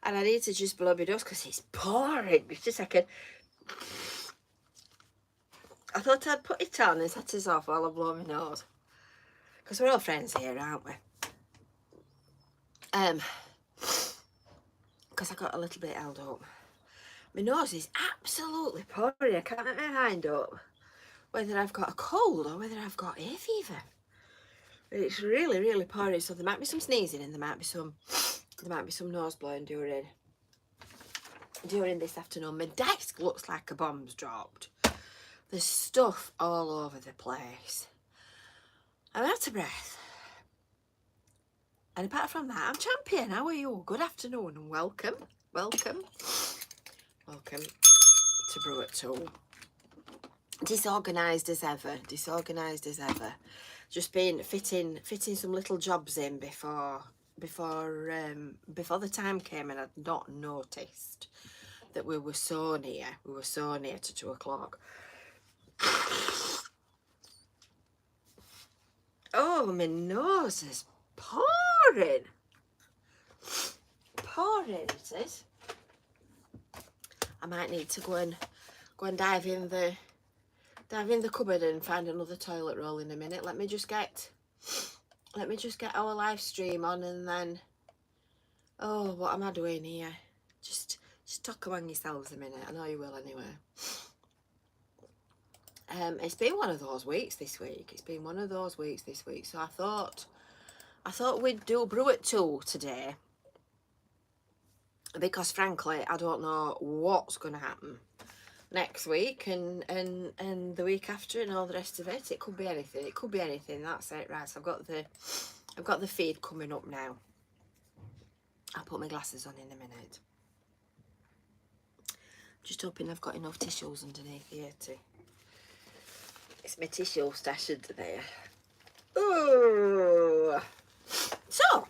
And I need to just blow my nose because it's pouring. Just a second. I thought I'd put it on and set us off while I blow my nose. Because we're all friends here, aren't we? Because I got a little bit held up. My nose is absolutely pouring. I can't get my mind up whether I've got a cold or whether I've got hay fever. It's really, really pouring. So there might be some sneezing and there might be some nose blowing during this afternoon. My desk looks like a bomb's dropped. There's stuff all over the place. I'm out of breath. And apart from that, I'm champion. How are you? Good afternoon and welcome. Welcome to Brew at 2. Disorganised as ever. Just been fitting some little jobs in before the time came, and I'd not noticed that we were so near. We were so near to 2 o'clock. Oh, my nose is pouring. Pouring it is. I might need to go and dive in the cupboard and find another toilet roll in a minute. Let me just get our live stream on, and then, oh, what am I doing here? Just talk among yourselves a minute. I know you will anyway. It's been one of those weeks this week. So I thought we'd do Brew at 2 today, because frankly I don't know what's going to happen next week and the week after and all the rest of it. It could be anything. That's it. Right, so I've got the feed coming up now. I'll put my glasses on in a minute. Just hoping I've got enough tissues underneath here to... It's my tissue stashed there. Ooh. So,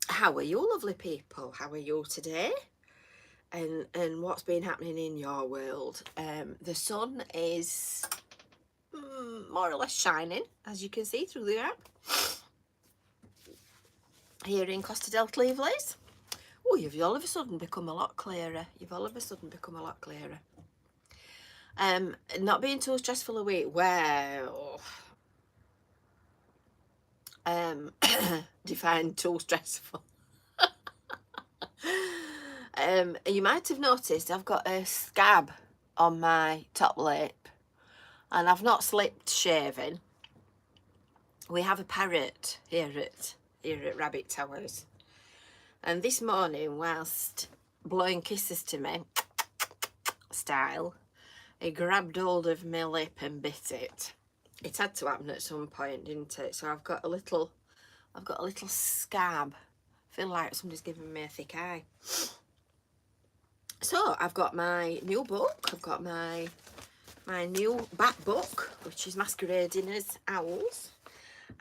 how are you, lovely people? How are you today? And what's been happening in your world? The sun is more or less shining, as you can see through the app. Here in Costa del Cleveland. Oh, you've all of a sudden become a lot clearer. Not being too stressful a week. Well, define too stressful. You might have noticed I've got a scab on my top lip, and I've not slipped shaving. We have a parrot here at Rabbit Towers, and this morning, whilst blowing kisses to me style, he grabbed hold of my lip and bit it. It had to happen at some point, didn't it? So I've got a little scab. I feel like somebody's giving me a thick eye. So I've got my new book. I've got my new bat book, which is masquerading as owls.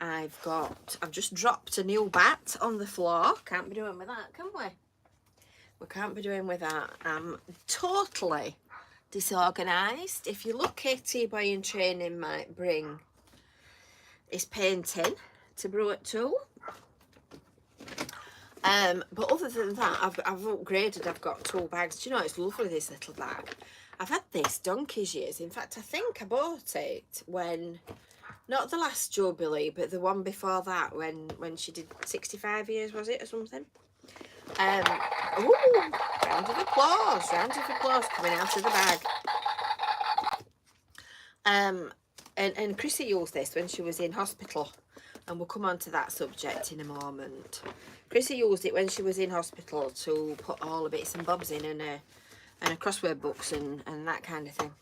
I've just dropped a new bat on the floor. Can't be doing with that, can we? We can't be doing with that. I'm totally disorganised. If you look at T-Boy in training might bring his painting to Brew at 2. But other than that, I've upgraded. I've got 2 bags. Do you know, it's lovely, this little bag. I've had this donkey's years. In fact, I think I bought it when, not the last Jubilee, but the one before that, when she did 65 years, was it, or something? Ooh, round of applause coming out of the bag. And Chrissy used this when she was in hospital, and we'll come on to that subject in a moment. Chrissy used it when she was in hospital to put all the bits and bobs in, and her crossword books and that kind of thing.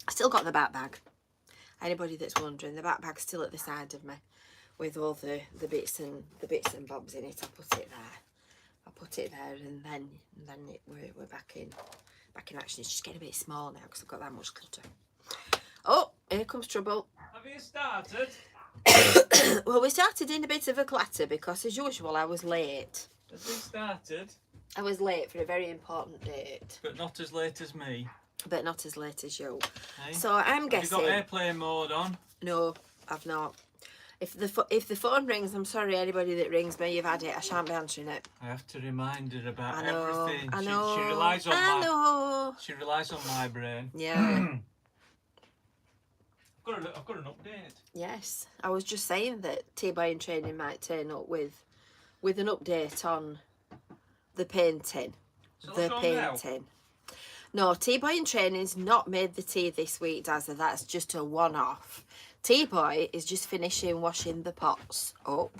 I still got the back bag. Anybody that's wondering, the back bag's still at the side of me with all the bits and bobs in it. I put it there, and then we're back in action. It's just getting a bit small now because I've got that much clutter. Oh, here comes trouble. Have you started? Well, we started in a bit of a clatter because, as usual, I was late. Has he started? I was late for a very important date. But not as late as me. But not as late as you. Hey? So I'm guessing... Have you got airplane mode on? No, I've not. If the phone rings, I'm sorry, anybody that rings me, you've had it. I shan't be answering it. I have to remind her about I know, everything. I know, She relies on I know. She relies on my brain. Yeah. I've got an update. Yes, I was just saying that T-Boy in training might turn up with an update on the painting. So The painting. No, T-Boy in training's not made the tea this week, Dazza. That's just a one-off. T-Boy is just finishing washing the pots up.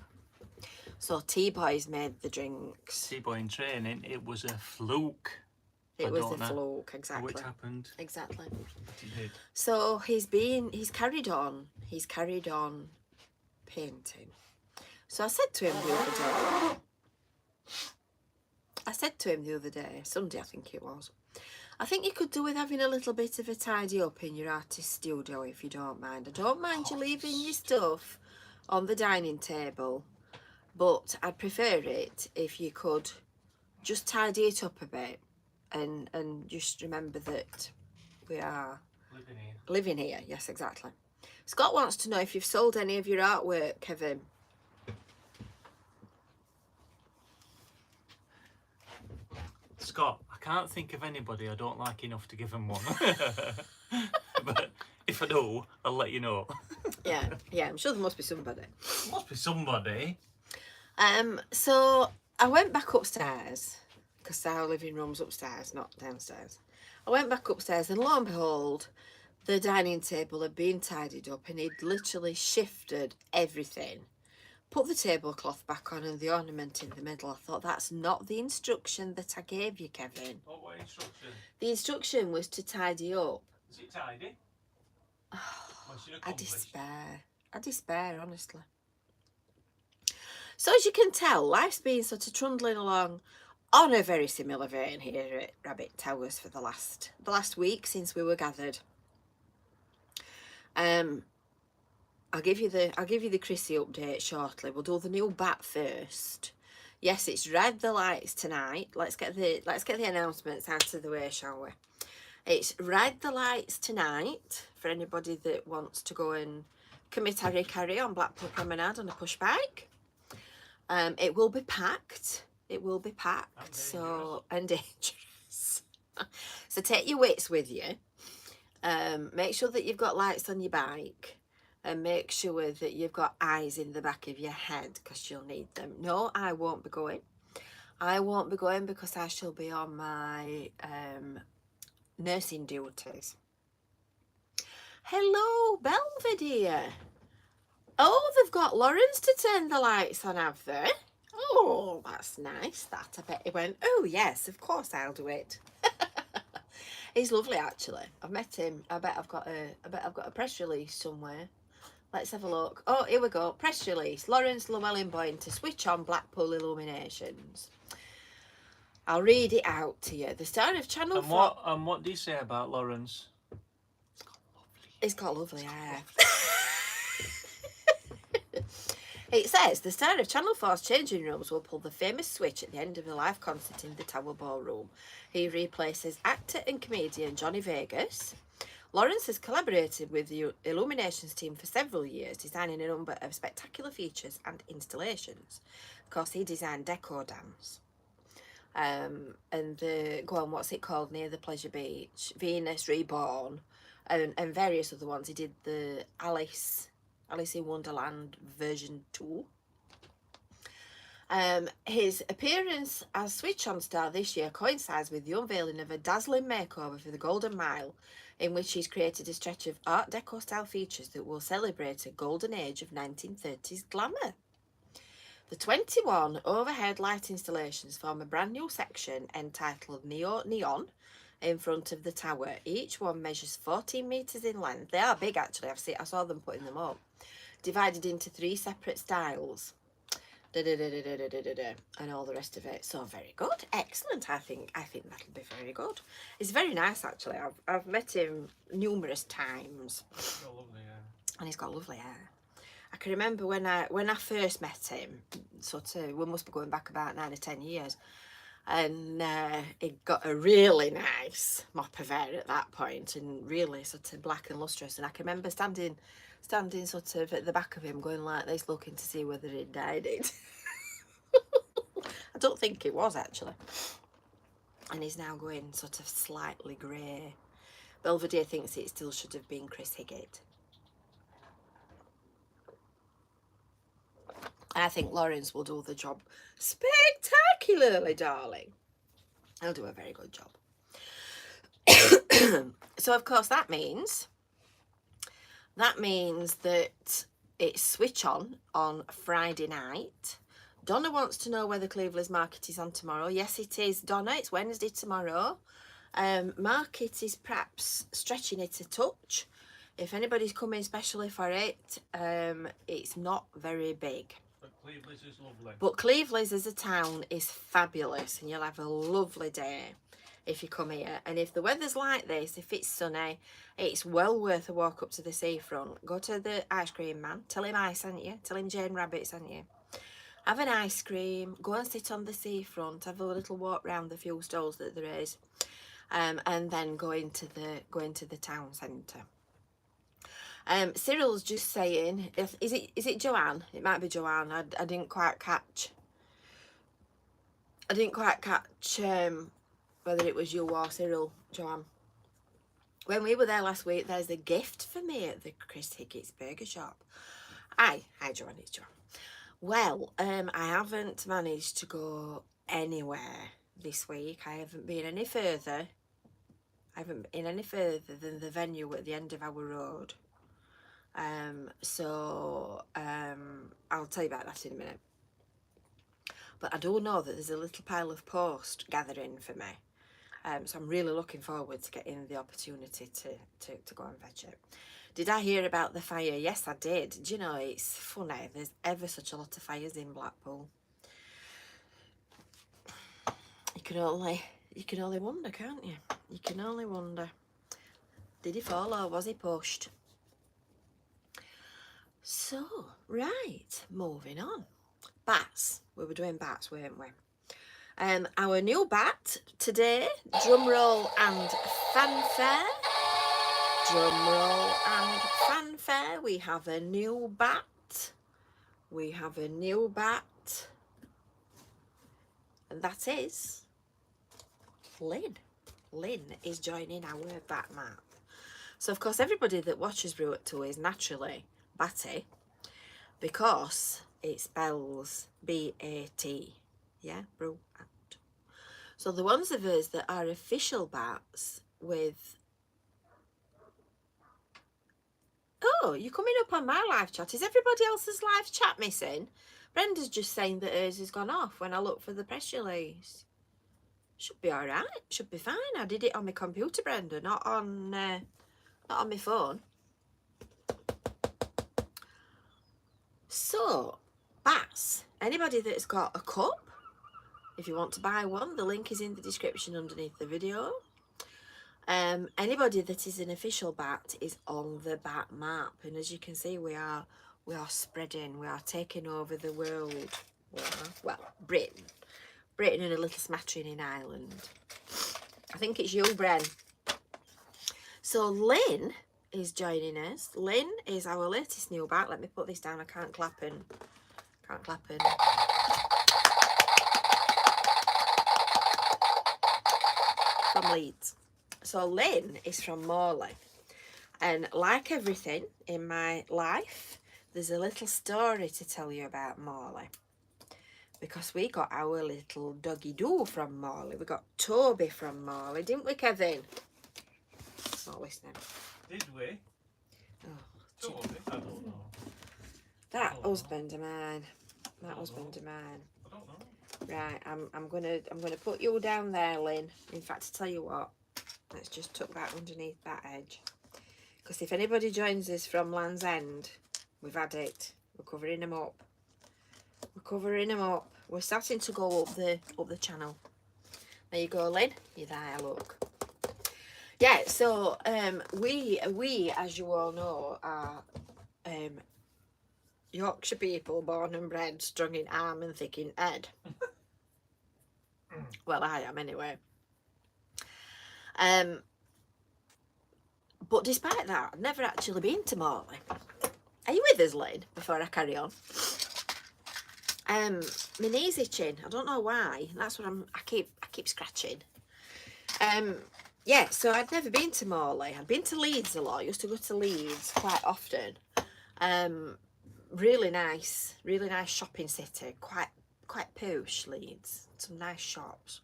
So T-Boy's made the drinks. T-Boy in training, it was a fluke. It was a fluke, How exactly. it happened. Exactly. It did. So he's carried on painting. So I said to him the other day, Sunday I think it was, I think you could do with having a little bit of a tidy up in your artist studio if you don't mind. I don't mind you leaving your stuff on the dining table, but I'd prefer it if you could just tidy it up a bit and just remember that we are living here. Yes, exactly. Scott wants to know if you've sold any of your artwork, Kevin. Scott, I can't think of anybody I don't like enough to give them one. But if I do, I'll let you know. Yeah, I'm sure there must be somebody. Must be somebody. So I went back upstairs because our living room's upstairs, not downstairs. I went back upstairs and lo and behold, the dining table had been tidied up and he'd literally shifted everything. Put the tablecloth back on and the ornament in the middle. I thought, that's not the instruction that I gave you, Kevin. What instruction? The instruction was to tidy up. Is it tidy? I despair, honestly. So as you can tell, life's been sort of trundling along on a very similar vein here at Rabbit Towers for the last week since we were gathered. I'll give you the Chrissy update shortly. We'll do the new bat first. Yes, it's Ride the Lights tonight. Let's get the announcements out of the way, shall we? It's Ride the Lights tonight for anybody that wants to go and commit harry-carry on Blackpool Promenade on a push bike. It will be packed. It will be packed. And dangerous. So take your wits with you. Make sure that you've got lights on your bike. And make sure that you've got eyes in the back of your head because you'll need them. No, I won't be going. I won't be going because I shall be on my nursing duties. Hello, Belvedere. Oh, they've got Lawrence to turn the lights on, have they? Oh, that's nice. That I bet he went, oh yes, of course I'll do it. He's lovely, actually. I've met him. I bet I've got a press release somewhere. Let's have a look. Oh, here we go. Press release. Lawrence Llewellyn-Boyne to switch on Blackpool illuminations. I'll read it out to you. The star of Channel 4. And what do you say about Lawrence? He's got lovely hair. It says, the star of Channel 4's changing rooms will pull the famous switch at the end of the live concert in the Tower Ballroom. He replaces actor and comedian Johnny Vegas. Lawrence has collaborated with the Illuminations team for several years, designing a number of spectacular features and installations. Of course, he designed Deco Dance. And the, go on, what's it called, near the Pleasure Beach? Venus Reborn. And various other ones. He did the Alice in Wonderland version 2. His appearance as Switch On star this year coincides with the unveiling of a dazzling makeover for the Golden Mile, in which he's created a stretch of Art Deco style features that will celebrate a golden age of 1930s glamour. The 21 overhead light installations form a brand new section entitled Neo Neon in front of the tower. Each one measures 14 metres in length. They are big, actually. I saw them putting them up. Divided into 3 separate styles. And all the rest of it. So very good, excellent. I think that'll be very good. It's very nice, actually. I've met him numerous times. He's got lovely hair. And he's got lovely hair. I can remember when I first met him. Sort of, we must be going back about 9 or 10 years. And he got a really nice mop of hair at that point, and really sort of black and lustrous. And I can remember standing standing sort of at the back of him going like this, looking to see whether he'd dyed it. I don't think it was actually. And he's now going sort of slightly grey. Belvedere thinks it still should have been Chris Higgett. And I think Lawrence will do the job spectacularly, darling. He'll do a very good job. So of course that means that it's switch on Friday night. Donna wants to know whether Cleveland's market is on tomorrow. Yes, it is, Donna. It's Wednesday tomorrow. Market is perhaps stretching it a touch. If anybody's coming especially for it, it's not very big. But Cleveland's is lovely. But Cleveland's as a town is fabulous, and you'll have a lovely day if you come here. And if the weather's like this, if it's sunny, it's well worth a walk up to the seafront. Go to the ice cream man, tell him I sent you, tell him Jane Rabbit sent you. Have an ice cream, go and sit on the seafront, have a little walk round the few stalls that there is, and then go into the town centre. Cyril's just saying, is it Joanne? It might be Joanne. I didn't quite catch. Whether it was you or Cyril, Joanne. When we were there last week, there's a gift for me at the Chris Higgett's Burger Shop. Hi Joanne, it's Joanne. Well, I haven't managed to go anywhere this week. I haven't been any further. Than the venue at the end of our road. I'll tell you about that in a minute. But I do know that there's a little pile of post gathering for me. So I'm really looking forward to getting the opportunity to go and fetch it. Did I hear about the fire? Yes, I did. Do you know, it's funny. There's ever such a lot of fires in Blackpool. You can only wonder, can't you? You can only wonder. Did he fall or was he pushed? So, right, moving on. Bats. We were doing bats, weren't we? Our new bat today, drum roll and fanfare. Drum roll and fanfare. We have a new bat. We have a new bat. And that is Lynn. Lynn is joining our bat map. So, of course, everybody that watches Brew at 2 is naturally batty because it spells B-A-T. Yeah, Brew at 2. So the ones of us that are official bats with... Oh, you're coming up on my live chat. Is everybody else's live chat missing? Brenda's just saying that hers has gone off when I look for the press release. Should be all right. Should be fine. I did it on my computer, Brenda, not on my phone. So, bats. Anybody that's got a cup, if you want to buy one, the link is in the description underneath the video. Anybody that is an official bat is on the bat map, and as you can see, we are spreading. We are taking over the world. Well, Britain and a little smattering in Ireland. I think it's you, Bren. So Lynn is joining us. Lynn is our latest new bat. Let me put this down. I can't clap in. From Leeds. So Lynn is from Morley. And like everything in my life, there's a little story to tell you about Morley. Because we got our little doggy-doo from Morley. We got Toby from Morley, didn't we, Kevin? It's not listening. Did we? Oh, Toby? I don't know. That husband of mine. That husband of mine. I don't know. Right, I'm gonna put you down there, Lynn. In fact, I tell you what, let's just tuck that underneath that edge. Because if anybody joins us from Land's End, we've had it. We're covering them up. We're starting to go up the channel. There you go, Lynn. You're there, look. Yeah, so we as you all know are Yorkshire people, born and bred, strung in arm and thick in head. Well, I am anyway. But despite that, I've never actually been to Morley. Are you with us, Lynn? Before I carry on. My knee's itching. I don't know why. That's what I keep scratching. Yeah, so I'd never been to Morley. I'd been to Leeds a lot. I used to go to Leeds quite often. Really nice shopping city. Quite posh, Leeds. Some nice shops.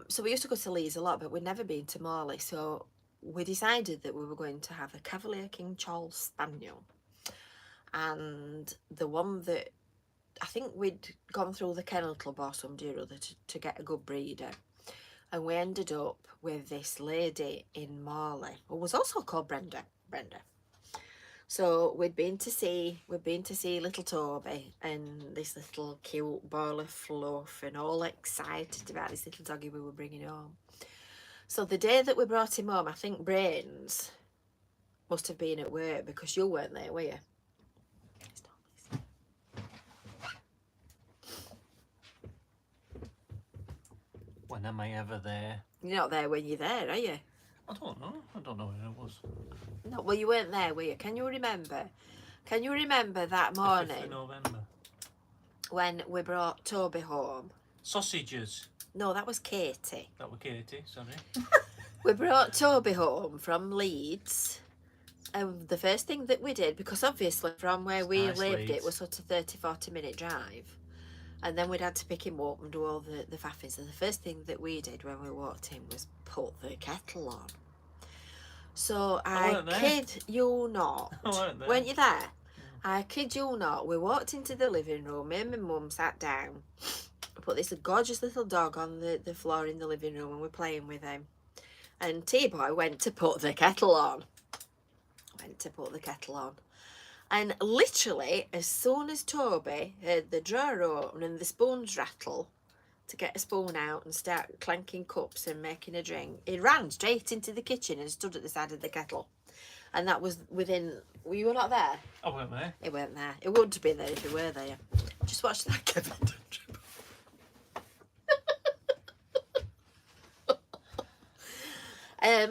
So we used to go to Leeds a lot, but we'd never been to Morley. So we decided that we were going to have a Cavalier King Charles Spaniel. And the one that I think we'd gone through the kennel club or somebody or other to get a good breeder. And we ended up with this lady in Morley, who was also called Brenda. So we'd been to see little Toby and this little cute ball of fluff, and all excited about this little doggy we were bringing home. So the day that we brought him home, I think Brains must have been at work, because you weren't there, were you? When am I ever there? You're not there when you're there, are you? I don't know. I don't know when it was. No, well, you weren't there, were you? Can you remember? Can you remember that morning? The 5th of November. When we brought Toby home? Sausages. No, that was Katie. That was Katie, sorry. We brought Toby home from Leeds. And the first thing that we did, because obviously from where we lived, it was sort of 30-40 minute drive. And then we'd had to pick him up and do all the faffings. And the first thing that we did when we walked in was put the kettle on. So I kid you not. Weren't you there? I kid you not. We walked into the living room. Me and my mum sat down. Put this gorgeous little dog on the floor in the living room, and we're playing with him. And T-Boy went to put the kettle on. And literally, as soon as Toby heard the drawer open and the spoons rattle to get a spoon out and start clanking cups and making a drink, he ran straight into the kitchen and stood at the side of the kettle. And that was within... Were you not there? I weren't there. He weren't there. He wouldn't have been there if he were there. Just watch that, Kevin.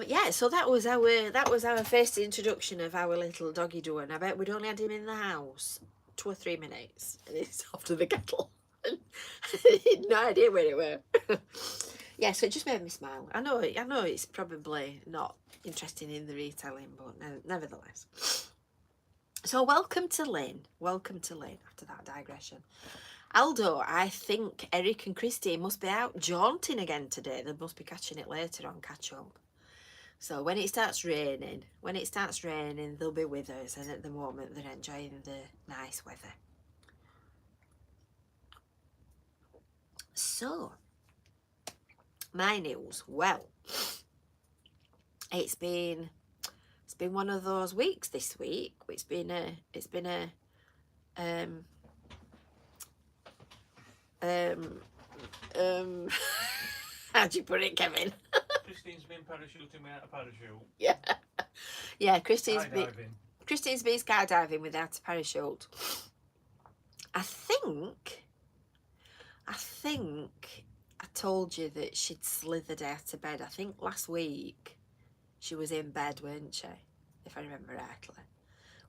Yeah, so that was our first introduction of our little doggy do, and I bet we'd only had him in the house 2 or 3 minutes, and it's after the kettle. No idea where it were. Yeah, so it just made me smile. I know it's probably not interesting in the retelling, but nevertheless. So welcome to Lynn. After that digression. Aldo, I think Eric and Christy must be out jaunting again today. They must be catching it later on catch up. So when it starts raining, they'll be with us, and at the moment they're enjoying the nice weather. So, my news. Well, it's been one of those weeks this week. It's been a how'd you put it, Kevin? Christine's been parachuting without a parachute. Yeah. Christine's been skydiving without a parachute. I think I told you that she'd slithered out of bed. I think last week she was in bed, weren't she? If I remember rightly,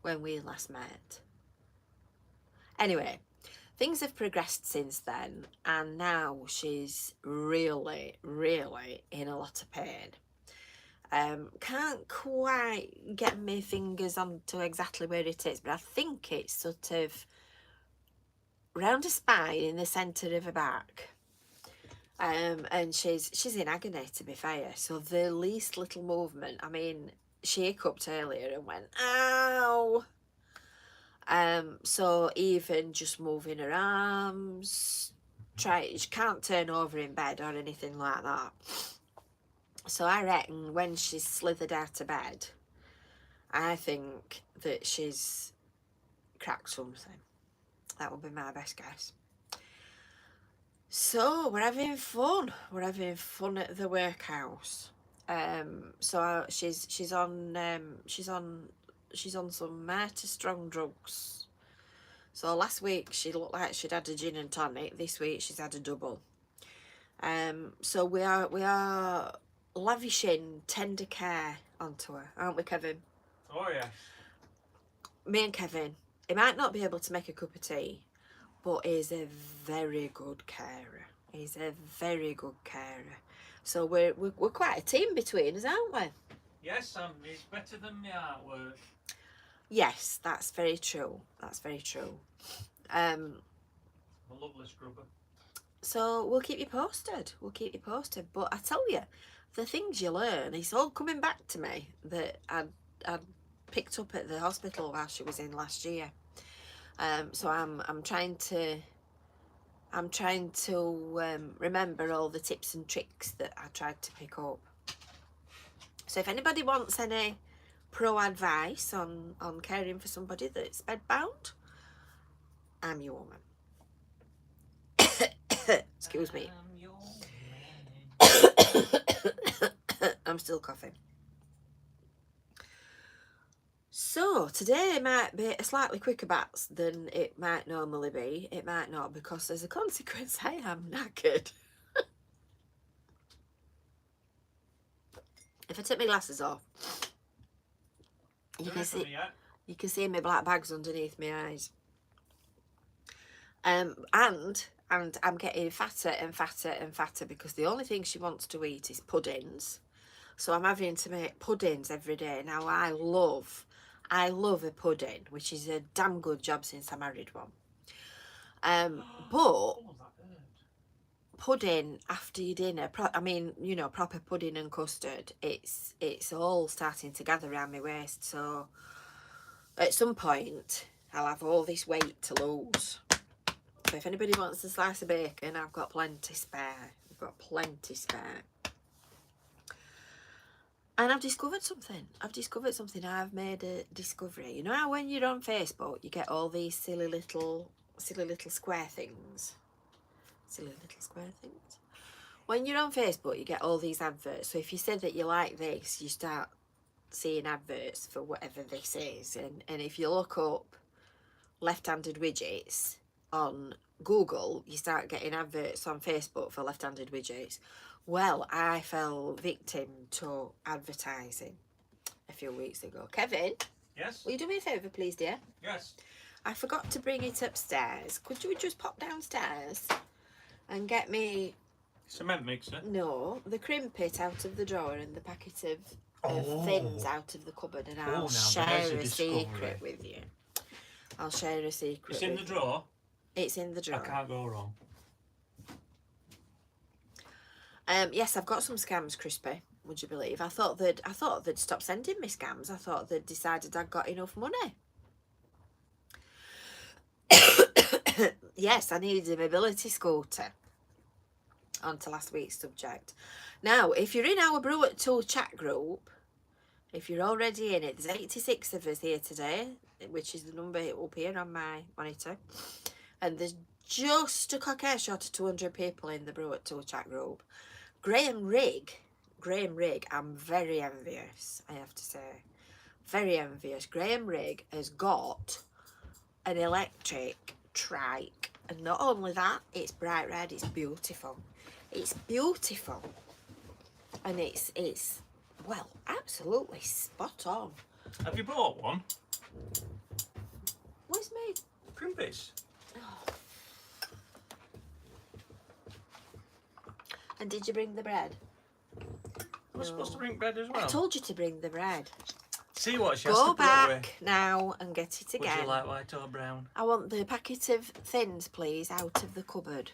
when we last met. Anyway, things have progressed since then, and now she's really, really in a lot of pain. Can't quite get my fingers onto exactly where it is, but I think it's sort of round her spine in the centre of her back. And she's in agony, to be fair. So the least little movement, I mean, she hiccuped earlier and went, ow! So even just moving her arms, she can't turn over in bed or anything like that. So I reckon when she's slithered out of bed, I think that she's cracked something. That would be my best guess. So we're having fun. We're having fun at the workhouse. So she's on some mighty strong drugs. So last week she looked like she'd had a gin and tonic. This week she's had a double. So we are lavishing tender care onto her, aren't we, Kevin? Oh yeah. me and Kevin, he might not be able to make a cup of tea, but he's a very good carer. He's a very good carer. So we're quite a team between us, aren't we? Yes, Sam, he's better than my artwork. Yes, that's very true. That's very true. A lovely scrubber. So we'll keep you posted. We'll keep you posted. But I tell you, the things you learn, it's all coming back to me that I'd picked up at the hospital while she was in last year. So I'm trying to remember all the tips and tricks that I tried to pick up. So if anybody wants any pro advice on caring for somebody that's bedbound, I'm your woman. Excuse me. I'm still coughing. So today might be a slightly quicker batch than it might normally be. It might not, because as a consequence I am knackered. If I take my glasses off, you can see my black bags underneath my eyes. And I'm getting fatter and fatter and fatter because the only thing she wants to eat is puddings. So I'm having to make puddings every day. Now I love a pudding, which is a damn good job since I married one. But pudding after your dinner, I mean, you know, proper pudding and custard, it's all starting to gather around my waist. So at some point I'll have all this weight to lose. So if anybody wants a slice of bacon, I've got plenty spare. I've got plenty spare. And I've discovered something. I've made a discovery. You know how when you're on Facebook, you get all these silly little square things. When you're on Facebook, you get all these adverts. So if you say that you like this, you start seeing adverts for whatever this is. And if you look up left-handed widgets on Google, you start getting adverts on Facebook for left-handed widgets. Well, I fell victim to advertising a few weeks ago. Kevin? Yes? Will you do me a favour, please, dear? Yes. I forgot to bring it upstairs. Could you just pop downstairs and get me... Cement mixer? No, the crimpet out of the drawer and the packet of thins out of the cupboard, and I'll share a secret with you. I'll share a secret. It's in the drawer? It's in the drawer. I can't go wrong. Yes, I've got some scams, Crispy. Would you believe? I thought they'd stop sending me scams. I thought they'd decided I'd got enough money. Yes, I needed a mobility scooter. On to last week's subject. Now, if you're in our Brew at 2 chat group, if you're already in it, there's 86 of us here today, which is the number up here on my monitor. And there's just a cock-air shot of 200 people in the Brew at 2 chat group. Graham Rigg, I'm very envious, I have to say. Very envious. Graham Rigg has got an electric trike. And not only that, it's bright red, it's beautiful. It's beautiful. And it's well, absolutely spot on. Have you bought one? What's made? Crimpets. Oh. And did you bring the bread? I was supposed to bring bread as well. I told you to bring the bread. See what she has Go to put back away. now and get it again. Would you like white or brown? I want the packet of thins, please, out of the cupboard.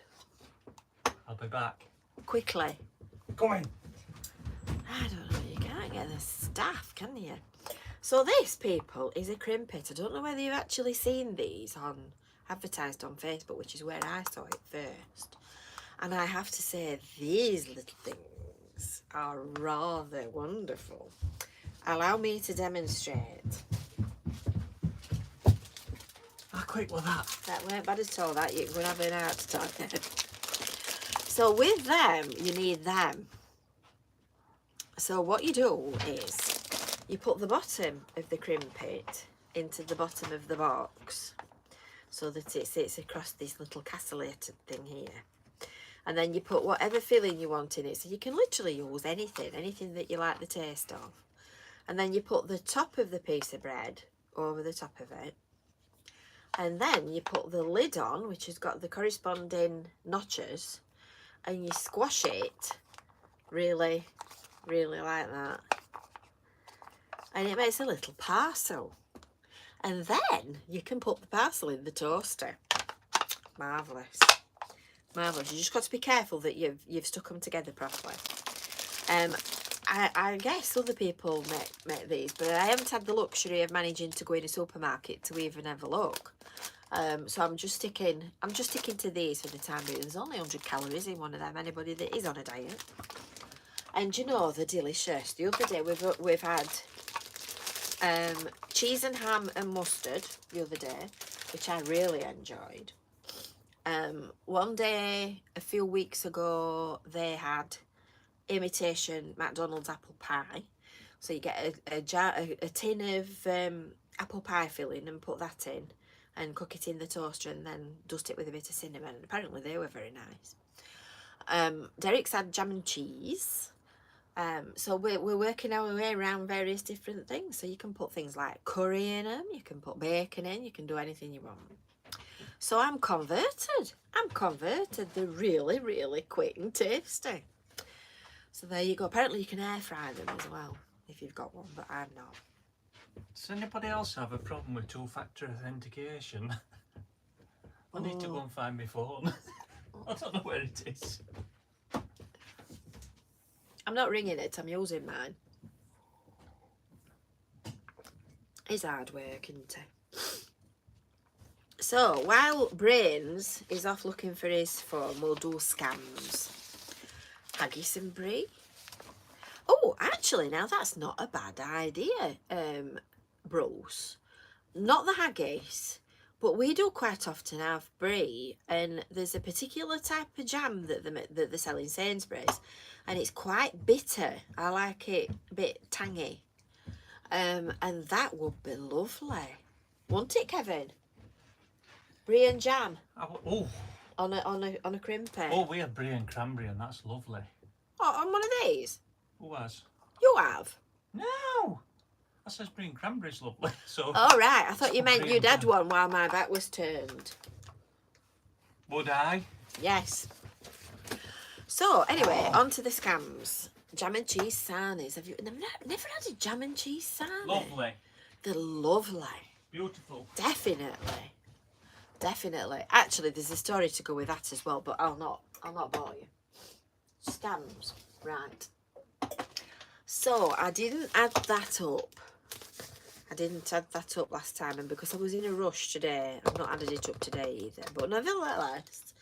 I'll be back. Quickly. Come in. I don't know, you can't get the staff, can you? So this, people, is a crimpet. I don't know whether you've actually seen these advertised on Facebook, which is where I saw it first. And I have to say, these little things are rather wonderful. Allow me to demonstrate. How quick was that? That weren't bad at all, that. You can go and have an heart attack. So with them, you need them. So what you do is you put the bottom of the crimpet into the bottom of the box so that it sits across this little castellated thing here. And then you put whatever filling you want in it. So you can literally use anything that you like the taste of. And then you put the top of the piece of bread over the top of it. And then you put the lid on, which has got the corresponding notches, and you squash it really, really like that. And it makes a little parcel. And then you can put the parcel in the toaster. Marvellous. Marvellous. You just got to be careful that you've stuck them together properly. I guess other people make these, but I haven't had the luxury of managing to go in a supermarket to even have a look. So I'm just sticking to these for the time being. There's only 100 calories in one of them. Anybody that is on a diet. And you know, they're delicious. The other day we've had cheese and ham and mustard the other day, which I really enjoyed. One day a few weeks ago they had imitation McDonald's apple pie. So you get a tin of apple pie filling and put that in and cook it in the toaster and then dust it with a bit of cinnamon. And apparently they were very nice. Derek's had jam and cheese. So we're working our way around various different things. So you can put things like curry in them, you can put bacon in, you can do anything you want. So I'm converted. They're really, really quick and tasty. So there you go. Apparently you can air fry them as well if you've got one, but I'm not. Does anybody else have a problem with two-factor authentication? I need to go and find my phone. I don't know where it is. I'm not ringing it, I'm using mine. It's hard work, isn't it? So, while Brains is off looking for his phone, we'll do scams. Haggis and brie. Oh, actually, now that's not a bad idea, Bruce. Not the haggis, but we do quite often have brie, and there's a particular type of jam that they sell in Sainsbury's, and it's quite bitter. I like it a bit tangy, and that would be lovely, wouldn't it, Kevin? Brie and jam. Oh. On a crimpy. Oh, we had brie and cranberry, and that's lovely. Oh, on one of these? Who has? You have? No. That says brie and cranberry's lovely. So. Oh right, I thought you meant you'd had one while my back was turned. Would I? Yes. So anyway, on to the scams. Jam and cheese sarnies. Have you never had a jam and cheese sarnie? Lovely. They're lovely. Beautiful. Definitely. Definitely. Actually, there's a story to go with that as well, but I'll not bore you. Scams. Right. So I didn't add that up. Last time, and because I was in a rush today, I've not added it up today either. But nevertheless,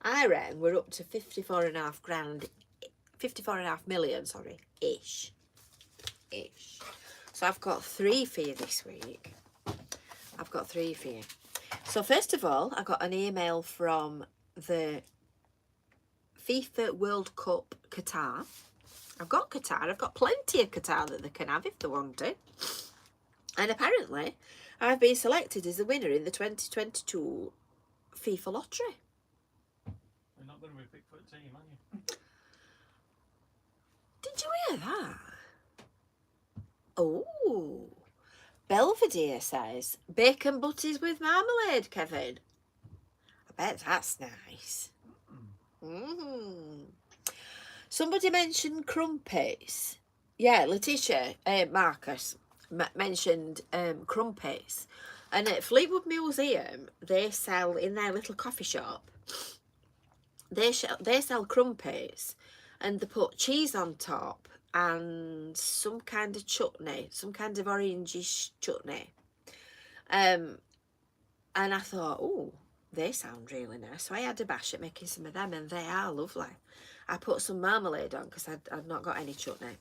I reckon we're up to 54.5 million, sorry, ish. So I've got 3 for you this week. So first of all, I got an email from the FIFA World Cup Qatar. I've got Qatar. I've got plenty of Qatar that they can have if they want it. And apparently, I've been selected as the winner in the 2022 FIFA lottery. You're not going to be picked for a team, are you? Did you hear that? Oh. Belvedere says, bacon butties with marmalade, Kevin. I bet that's nice. Somebody mentioned crumpets. Yeah, Letitia, Marcus mentioned crumpets. And at Fleetwood Museum, they sell, in their little coffee shop, they sell crumpets, and they put cheese on top and some kind of chutney, some kind of orangish chutney. And I thought, oh, they sound really nice. So I had a bash at making some of them, and they are lovely. I put some marmalade on because I'd not got any chutney,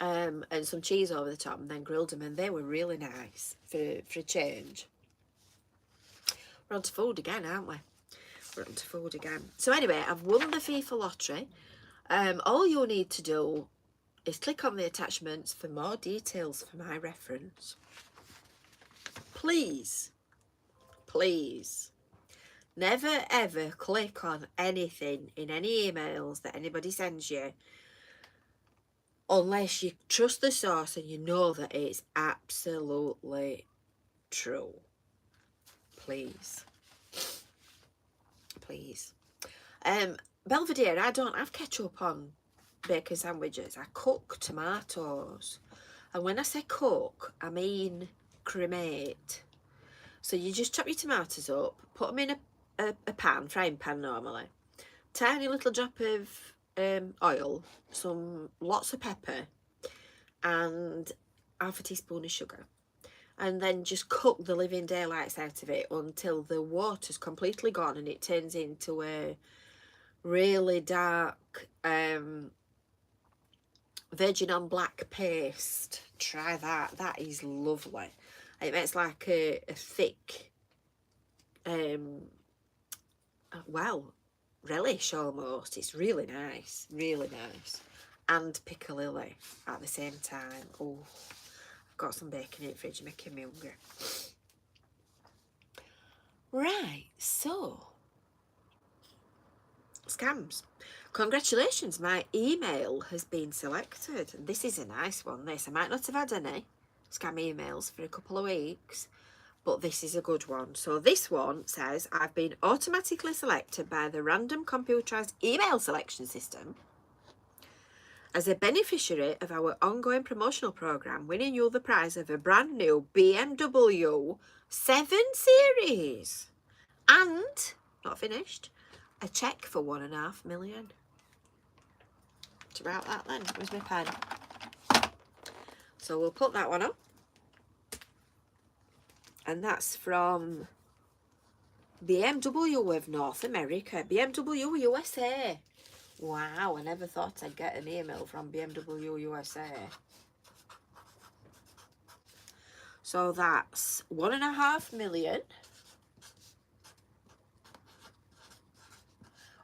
and some cheese over the top, and then grilled them, and they were really nice for a change. We're on to food again, aren't we? We're on to food again. So anyway, I've won the FIFA lottery. All you'll need to do is click on the attachments for more details for my reference. Please, never ever click on anything in any emails that anybody sends you unless you trust the source and you know that it's absolutely true. Please. Please. Belvedere, I don't have ketchup on bacon sandwiches. I cook tomatoes. And when I say cook, I mean cremate. So you just chop your tomatoes up, put them in a pan, frying pan normally. Tiny little drop of oil, lots of pepper, and half a teaspoon of sugar. And then just cook the living daylights out of it until the water's completely gone and it turns into a really dark virgin on black paste. Try that. That is lovely. It makes like a thick, well, relish almost. It's really nice. Really nice. And piccalilli at the same time. Oh, I've got some bacon in the fridge making me hungry. Right, so scams. Congratulations, my email has been selected. And this is a nice one, this. I might not have had any scam emails for a couple of weeks, but this is a good one. So this one says, I've been automatically selected by the random computerized email selection system as a beneficiary of our ongoing promotional program, winning you the prize of a brand new BMW 7 Series. And, not finished, a cheque for £1.5 million. To write that then, where's my pen? So we'll put that one up. And that's from BMW of North America. BMW USA. Wow, I never thought I'd get an email from BMW USA. So that's £1.5 million.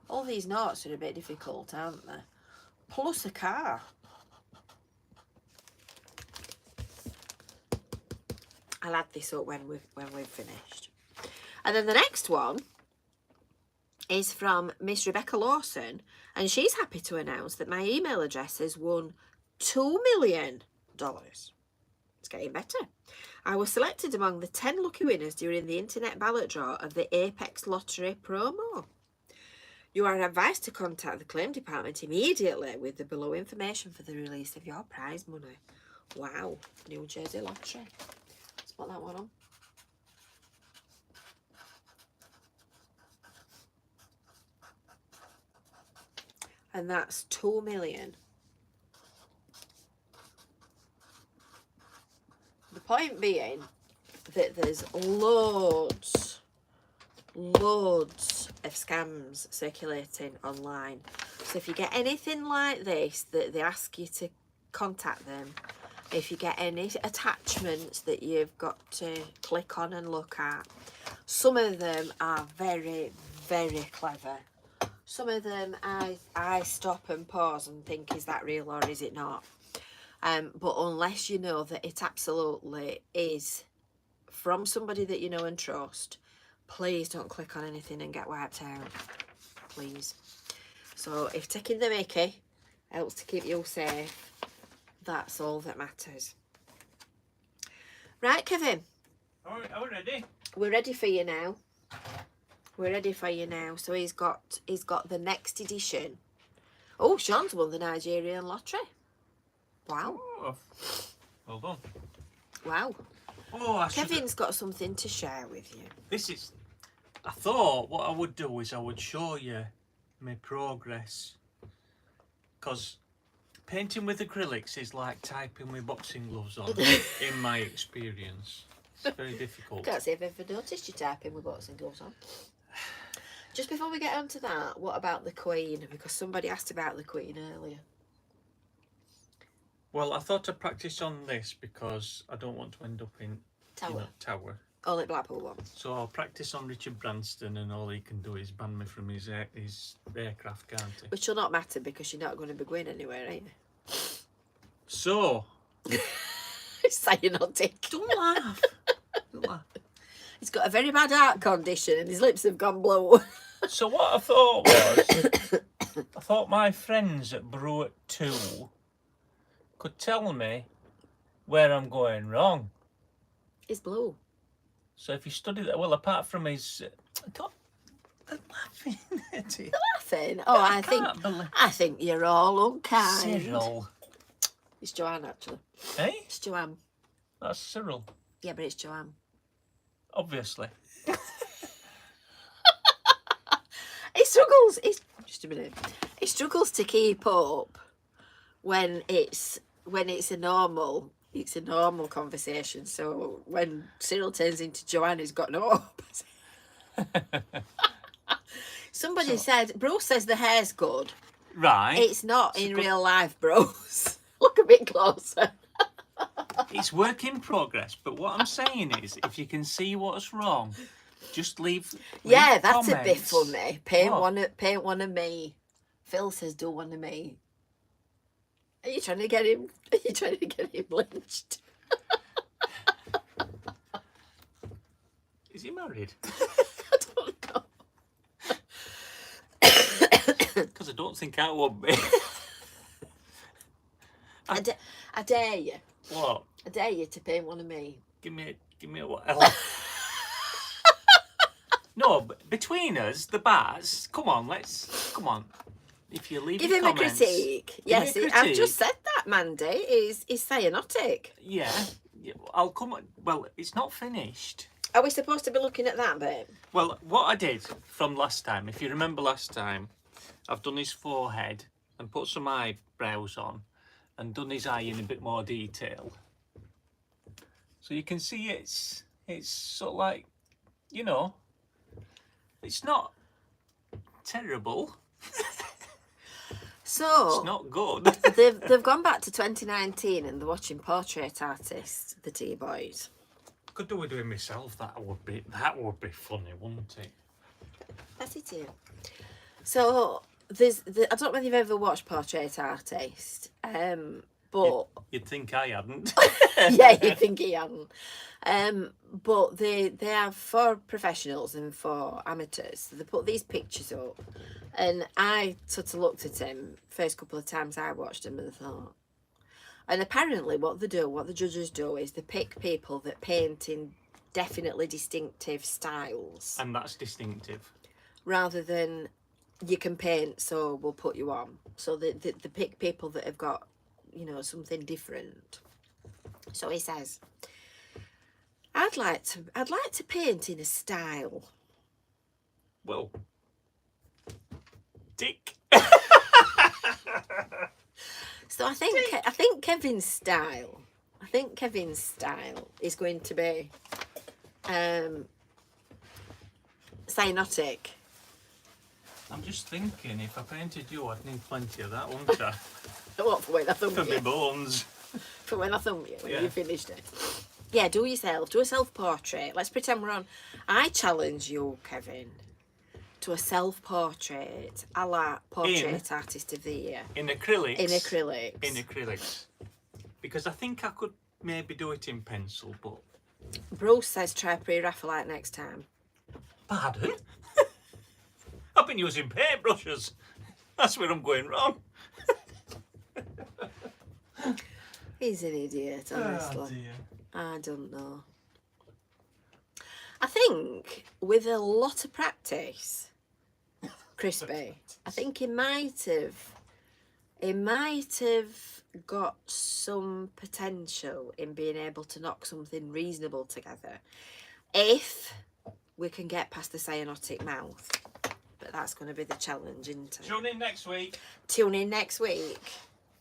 All these notes are a bit difficult, aren't they? Plus a car. I'll add this up when we've finished. And then the next one is from Miss Rebecca Lawson, and she's happy to announce that my email address has won $2 million. It's getting better. I was selected among the 10 lucky winners during the internet ballot draw of the Apex Lottery promo. You are advised to contact the claim department immediately with the below information for the release of your prize money. Wow, New Jersey Lottery. Let's put that one on. And that's $2 million. The point being that there's loads of scams circulating online. So if you get anything like this, that they ask you to contact them, if you get any attachments that you've got to click on and look at, some of them are very, very clever. Some of them I stop and pause and think, is that real or is it not? But unless you know that it absolutely is from somebody that you know and trust, please don't click on anything and get wiped out. Please. So if taking the mickey helps to keep you safe, that's all that matters. Right, Kevin. Are we ready? We're ready for you now. We're ready for you now. So he's got the next edition. Oh, Sean's won the Nigerian lottery. Wow. Oh, well done. Wow. Oh, Kevin's got something to share with you. This is... I thought what I would do is I would show you my progress. Because painting with acrylics is like typing with boxing gloves on, in my experience. It's very difficult. I can't say I've ever noticed you typing with boxing gloves on. Just before we get on to that, what about the Queen? Because somebody asked about the Queen earlier. Well, I thought I'd practice on this because I don't want to end up in Tower. Only Blackpool one. So I'll practice on Richard Branston, and all he can do is ban me from his aircraft, can't he? Which will not matter because you're not going to be going anywhere, are you? So... Cyanotic. Don't laugh. Don't laugh. He's got a very bad heart condition and his lips have gone blue. So what I thought was, I thought my friends at Brew at 2 could tell me where I'm going wrong. It's blue. So if you study that, well, apart from his, they're laughing at it. Laughing? Oh, I think you're all unkind. Cyril. It's Joanne, actually. Eh? It's Joanne. That's Cyril. Yeah, but it's Joanne. Obviously. He struggles. Just a minute. He struggles to keep up when it's a normal conversation. So when Cyril turns into Joanne, he's got no hope. Somebody said, Bruce says the hair's good. Right. It's not in real life, Bruce. Look a bit closer. It's work in progress, but what I'm saying is, if you can see what's wrong, just leave Yeah, that's comments. a bit funny. Paint What? one of me. Phil says, do one of me. Are you trying to get him? Are you trying to get him lynched? Is he married? I don't know. Because I don't think I would be. I dare you. What? I dare you to paint one of me. Give me a what else? No, but between us, the bars. Come on. If you leave Give your him comments, a critique. Yes, a I've critique. just said that, Mandy. Is cyanotic. Yeah, I'll come on. Well, it's not finished. Are we supposed to be looking at that bit? Well, what I did from last time, if you remember last time, I've done his forehead and put some eyebrows on and done his eye in a bit more detail. So you can see it's sort of like, you know, it's not terrible. So It's not good. they've gone back to 2019 and they're watching Portrait Artist, the T-Boys. Could do with doing myself. That would be funny, wouldn't it? That's it here. So I don't know whether you've ever watched Portrait Artist, but You'd think I hadn't. yeah, you think he hadn't. But they have for professionals and for amateurs. So they put these pictures up, and I sort of looked at him first couple of times I watched him and thought. And apparently, what the judges do, is they pick people that paint in definitely distinctive styles, And that's distinctive. rather than you can paint, so we'll put you on. So they pick people that have got, you know, something different. So he says, I'd like to paint in a style. Well, Dick. So I think Kevin's style is going to be cyanotic. I'm just thinking, if I painted you, I'd need plenty of that, wouldn't I? What, for when I thumb For my you? bones. For when I thumb you, when Yeah. you finished it. Yeah, do a self-portrait. Let's pretend we're on. I challenge you, Kevin, to a self-portrait a la Portrait Artist of the Year. In acrylics. In acrylics. In acrylics. Because I think I could maybe do it in pencil, but... Bruce says try pre-Raphaelite next time. Pardon? I've been using paintbrushes. That's where I'm going wrong. He's an idiot, honestly. Oh, dear. I don't know. I think with a lot of practice, Crispy, I think he might have got some potential in being able to knock something reasonable together if we can get past the cyanotic mouth. But that's going to be the challenge, isn't it? Tune in next week. Tune in next week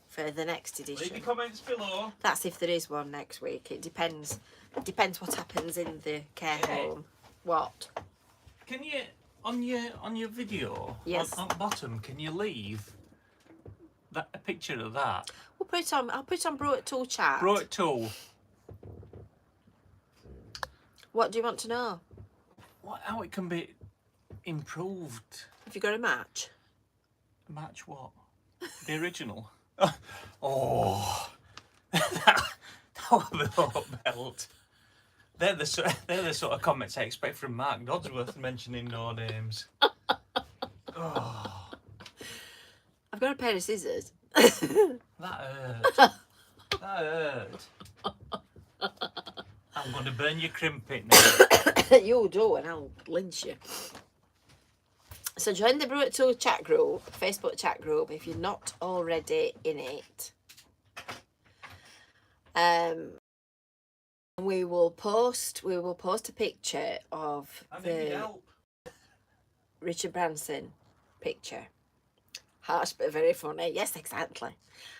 for the next edition. Leave your comments below. That's if there is one next week. It depends. It depends what happens in the care home. What? Can you, on your video, Yes. on bottom, can you leave a picture of that? We'll put it on. I'll put it on Brew at Tool chat. Brought it to What do you want to know? how it can be improved. Have you got a match? Match what? The original. Oh, that was a little belt. They're the sort of comments I expect from Mark Dodsworth mentioning no names. Oh, I've got a pair of scissors. that hurt. That hurt. I'm going to burn your crimpet now. You do, and I'll lynch you. So join the Brew at 2 chat group, Facebook chat group, if you're not already in it. We will post a picture of the Richard Branson picture. Harsh but very funny. Yes, exactly.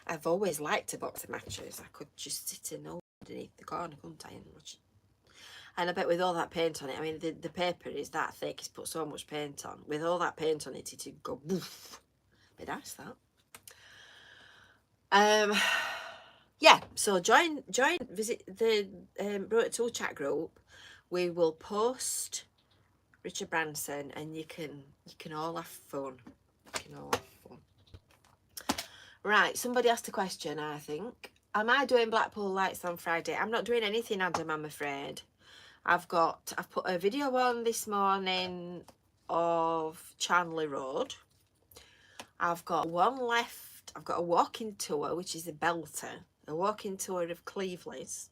I've always liked to boxing matches. I could just sit in underneath the corner, couldn't I, and watch it. And I bet with all that paint on it, I mean, the paper is that thick. He's put so much paint on. With all that paint on it, it'd go boof. Be nice, that. Yeah, so visit the Brew at 2 chat group. We will post Richard Branson, and you can all have fun. You can all have fun. Right, somebody asked a question, I think. Am I doing Blackpool lights on Friday? I'm not doing anything, Adam, I'm afraid. I've put a video on this morning of Charnley Road. I've got one left. I've got a walking tour, which is a belter. A walking tour of Cleveland's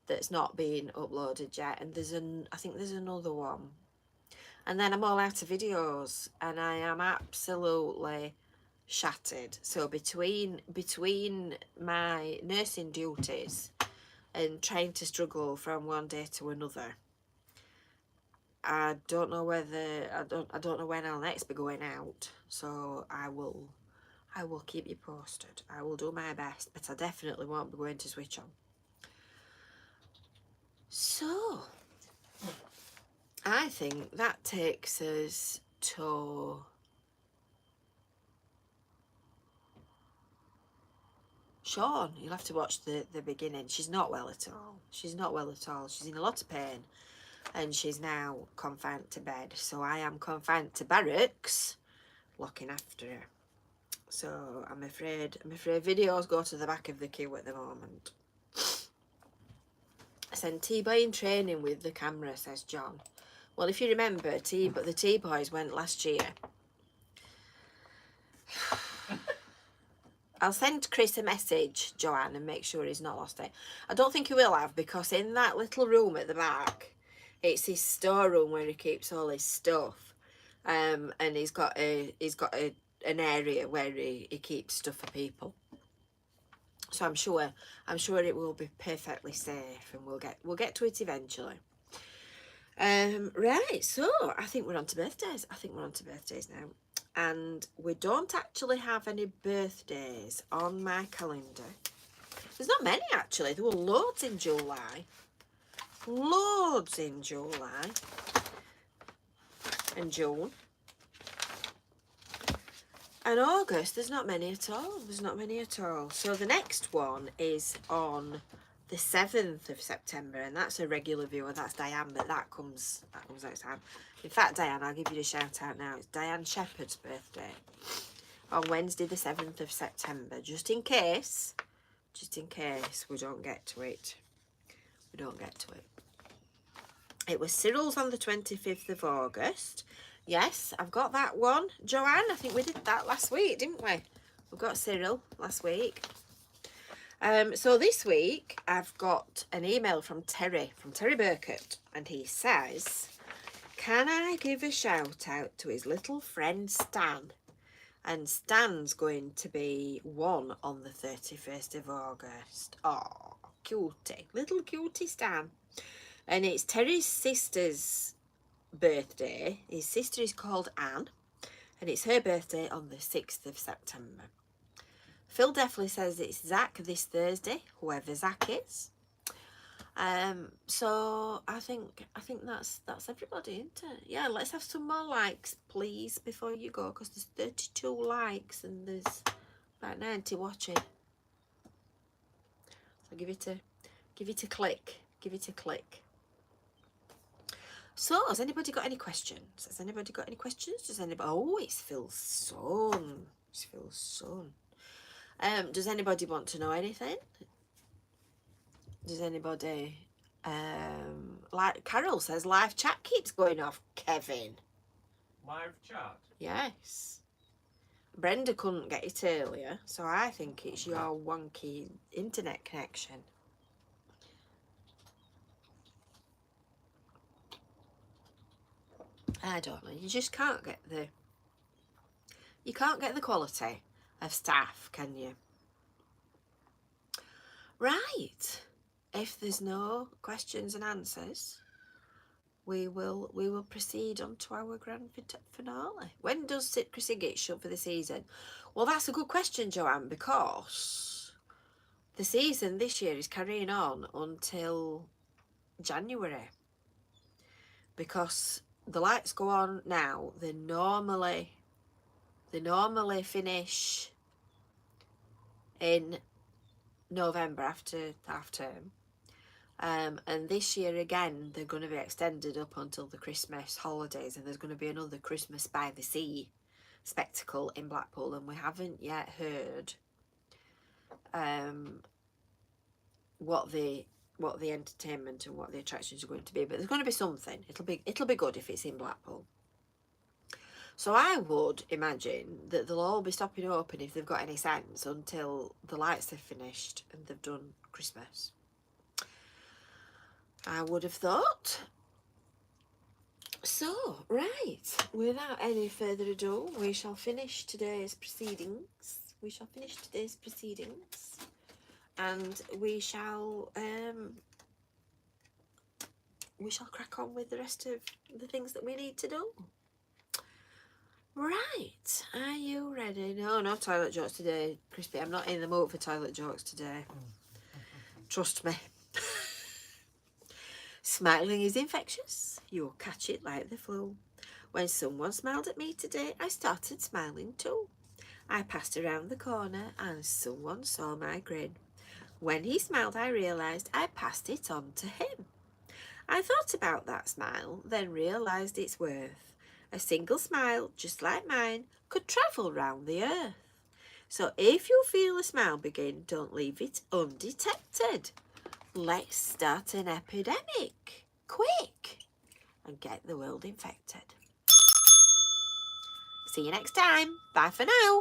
that's not been uploaded yet. And I think there's another one. And then I'm all out of videos, and I am absolutely shattered. So between my nursing duties and trying to struggle from one day to another, I don't know whether I don't know when I'll next be going out. So I will keep you posted. I will do my best, but I definitely won't be going to switch on. So I think that takes us to Sean. You'll have to watch the beginning. She's not well at all. She's not well at all. She's in a lot of pain, and she's now confined to bed. So I am confined to barracks, looking after her. So I'm afraid videos go to the back of the queue at the moment. I sent T-Boy in training with the camera, says John. Well, if you remember, the T-Boys went last year. I'll send Chris a message, Joanne, and make sure he's not lost it. I don't think he will have, because in that little room at the back, it's his storeroom where he keeps all his stuff. And he's got an area where he keeps stuff for people. So I'm sure it will be perfectly safe, and we'll get to it eventually. Right, so I think we're on to birthdays. Now. And we don't actually have any birthdays on my calendar. There's not many, actually. There were loads in July. And June. And August, there's not many at all. So the next one is on the 7th of September, and that's a regular viewer. That's Diane, but that comes next time. In fact, Diane, I'll give you the shout out now. It's Diane Shepherd's birthday on Wednesday the 7th of September, just in case we don't get to it. It was Cyril's on the 25th of August. Yes, I've got that one. Joanne, I think we did that last week, didn't we? We got Cyril last week. So this week I've got an email from Terry Burkett, and he says, can I give a shout out to his little friend Stan? And Stan's going to be 1 on the 31st of August. Oh, cutie, little cutie Stan. And it's Terry's sister's birthday. His sister is called Anne, and it's her birthday on the 6th of September. Phil definitely says it's Zach this Thursday, whoever Zach is. So I think that's everybody, isn't it? Yeah, let's have some more likes, please, before you go, because there's 32 likes and there's about 90 watching. So give it a click. So, has anybody got any questions? Does anybody? Oh, it's Phil's son. Does anybody want to know anything? Does anybody? Like Carol says, live chat keeps going off. Kevin. Live chat? Yes. Brenda couldn't get it earlier, so I think it's your wonky internet connection. I don't know. You just can't get the... You can't get the quality of staff, can you? Right. If there's no questions and answers, we will proceed on to our grand finale. When does Chrissy get shut for the season? Well, that's a good question, Joanne, because the season this year is carrying on until January. Because the lights go on now, they normally finish in November after half term. And this year again, they're going to be extended up until the Christmas holidays, and there's going to be another Christmas by the Sea spectacle in Blackpool, and we haven't yet heard what the entertainment and what the attractions are going to be, but there's going to be something. It'll be good if it's in Blackpool. So I would imagine that they'll all be stopping open, if they've got any sense, until the lights are finished and they've done Christmas. I would have thought. So, right, without any further ado, we shall finish today's proceedings. And we shall crack on with the rest of the things that we need to do. Right, are you ready? No toilet jokes today, Crispy. I'm not in the mood for toilet jokes today. Trust me. Smiling is infectious. You'll catch it like the flu. When someone smiled at me today, I started smiling too. I passed around the corner and someone saw my grin. When he smiled, I realised I passed it on to him. I thought about that smile, then realised its worth. A single smile, just like mine, could travel round the earth. So if you feel a smile begin, don't leave it undetected. Let's start an epidemic, quick, and get the world infected. See you next time. Bye for now.